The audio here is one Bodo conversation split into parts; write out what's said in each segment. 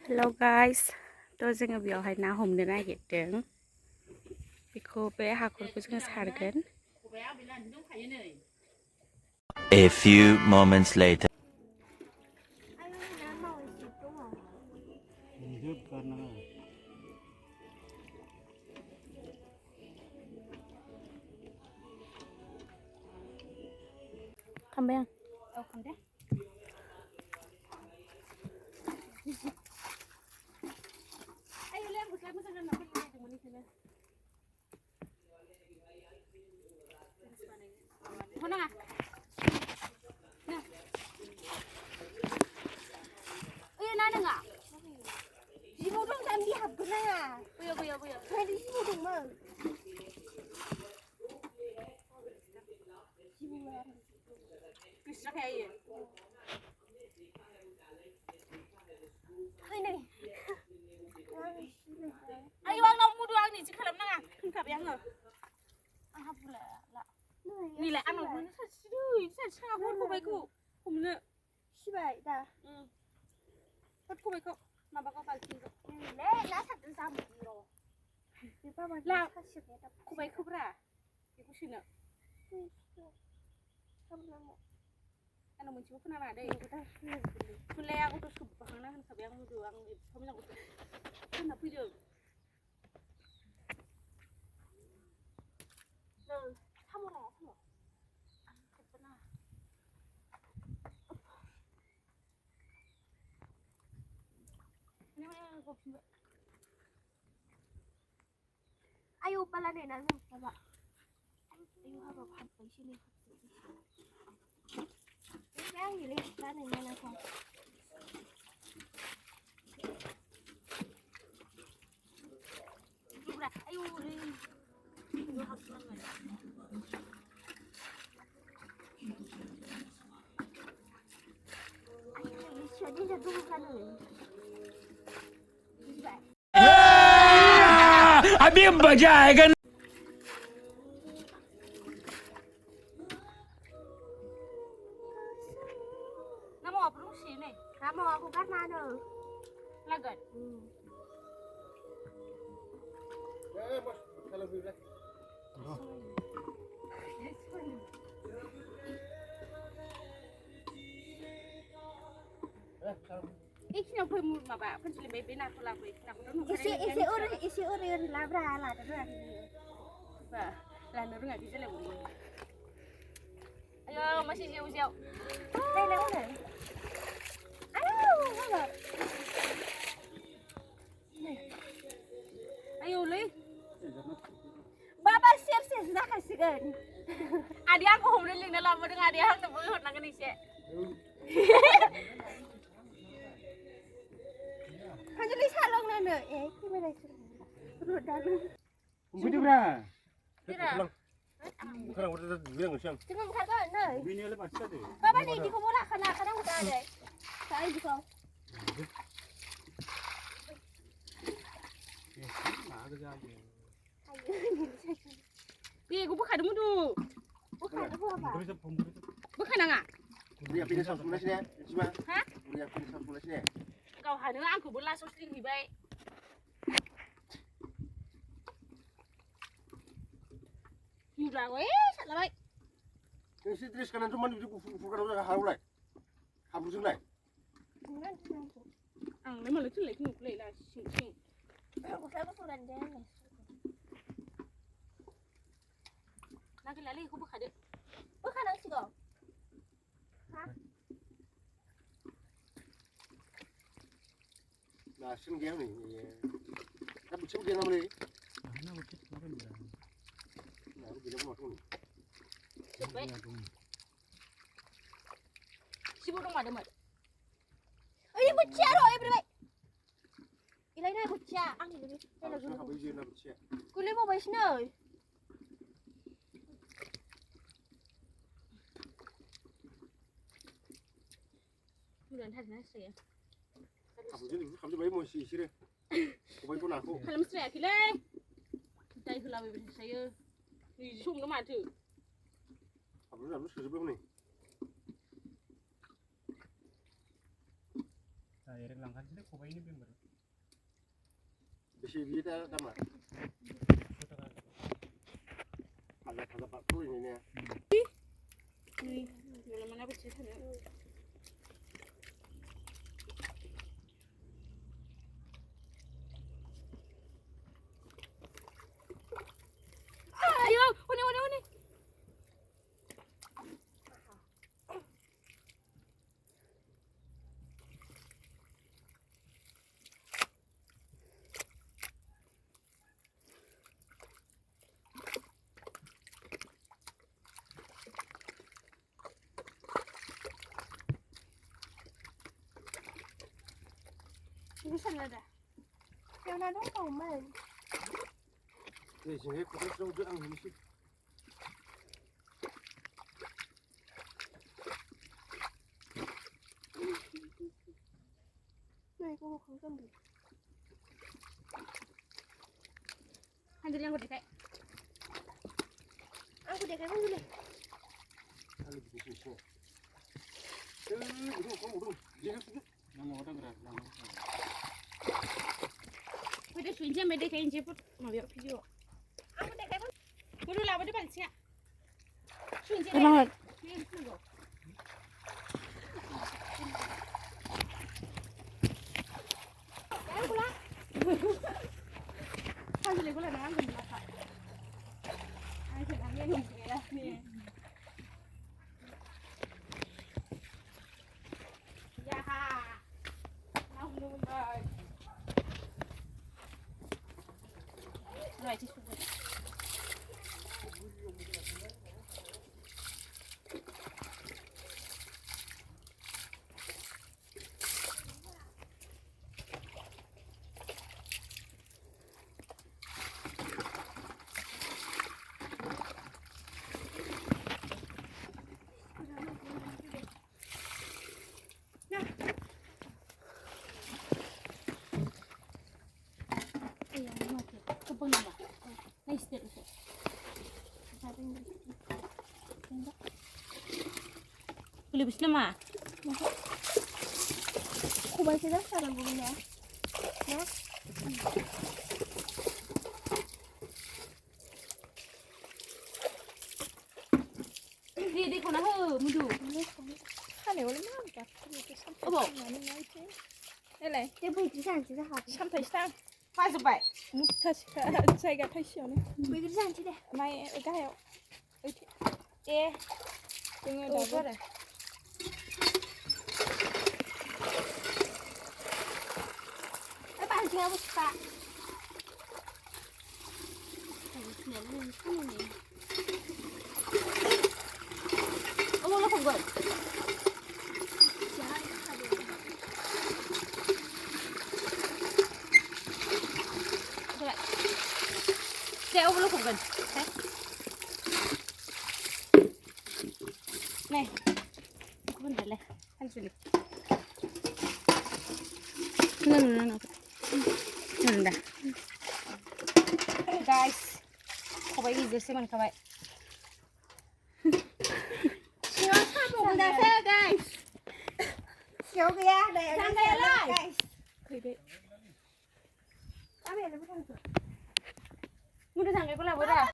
Hello guys, tôi जोङो बेयावहाय ना हमनो नागिरदों बेखौ बे हाखरखौ जोङो सारगोन A few moments later. खांबाय आं औ खांदे आयौ लेम्बुआ मोजां जाना फैदोंमोन इखौनो होनाङा ओइ ना नोङा जिबौ दं जाम्बि हाबगोन नाङा बैयाव ओमफ्राय जिबौ दंमोन जिबौआ गोसोखाया इयो फैनै आयौ आंनाव मुदु आंनि जि खालामनाङा होनखाबाय आङो आंहा बुलाया नैलाय आंनाव मोनो सानस्रि हर खबाइखौ हमनो सिबाय दा हर खबाइखौ माबाखौ बाल्थिंखौ नैलै ना सारदों जाम्बि र' बे बाबा ला खबाइखौब्रा बेखौ सोनो आंनाव मोनसेबो खोनाङा दै थुलाया गथ' सोबबाखांना होनखाबाय आं मुदु आं एफा मोजां गथ' होनना फैदों साम' नाङा साम' आयौ बाला नेना जों माबा आयौ हाबाब हाबबायसो नै बे आंनिलै दा नोंना नाखौ दुब्रा आयौ नै बेयाव हाबनांगोन अभी मजा आएगा nama belum sini nama aku kan mana lagat bos kalau bila Iki yang pun maba, pun cili baby nak pulang bayi, nak pulang. Isi uri labra lah, terus. Bah, lah nurung nggak bisa lagi. Ayo masih jauh-jauh. Ayo lewat. Ayo, lewat. Ayo le. Baba siap sudah kasih kan. Adik aku homdwng dalam dengan adik aku tuh boleh nak ni sih. Kan jadi salong nana, kita lagi roda lu. Budi bra. Tidak. Sekarang udah bilang siang. Cuma bukan kan, nih. Bini oleh macam tu. Bapa ni di kumpulan kadang udah ada. Saya juga. Pi, gue bukan dulu. Bukan dulu apa? Bukan nggak? Dia pilih sama sebelah sini, cuma. Hah? Dia pilih sama sebelah sini. Kau hanya aku bola sosling di baik. Hilang weh, salah baik. Isi terus kanan cuma di bukan udah harulai. Habis ulai. Memang lucu lagi nuklei lah, sing. Bukan bukan dia. Nanti lali aku bukan deh. Bukan nasi kau. Hah? Nah, sini dia ni. Tapi cuma dia nama ni. Nah, dia nama tu ni. Si burung ada mat. Ini bocah loh, ibu. Ilai na bocah, ang ini. Habis dia nak bocah. Kulit mau baik sini. Bulan hari nasi ya. Habis dia bayi mau si deh. Kau bayi pun aku. Kalau mesti ya kilai. Kita itu lawan bersih saya. Di sum tu mati. Habis sudah ni. Direct langkan sini kobai ini belum baru. Besi dia sama. Ada Pak Pur ini ya. Nih, dalam mana besi sana? Ayo, ini. Ini sana dah. Yang ada komen. Sini kita coba angin sih. Này cô không cần gì. Anh đi lên một cái. Anh có để cái không đi. Kalau begitu sih. Udah. Jangan sih. Nama orang berat, nama. Udah suinnya mede kayak jeput mau biar video. Aku deh kayak apa? Udah lah, udah balik sih. Suinnya. Kenapa? Ini tunggu. Ya gula. Kan jadi gula dengan gula apa? Ayo kita ambil gula nih. Ya. Mau belum balik. Right, just for nice deh itu. Boleh bis nama? Aku baca dah sekarang bunyinya. Ya. Di kau nak mudu.看了我的妈妈，哦不，来来，这不只上只是好。上台上， 80 baht. 他这个太小了， Bagi dia sangsi deh. 买个还有， Eh, 这个 oh 打 dah. Apa sih aku suka? Oh, lo không gọi. Theo lo không gần. Này. Con để này. Anh xử lý. No. Nanda. Guys. Kau ini sih man kau. Siapa dah saya guys. Siapa ya? Dah saya guys. 可以的。 Mudah sangat pula mudah.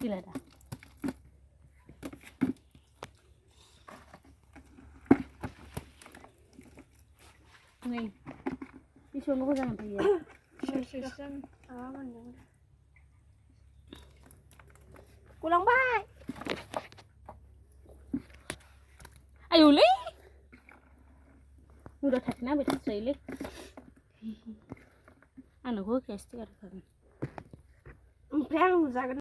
Gila dah. Nih, ini semua kau jangan pergi. 是真， Pulang bye. Ayo li. Udah tak nak betul li. Anu kau kasih kan? Perang jangan.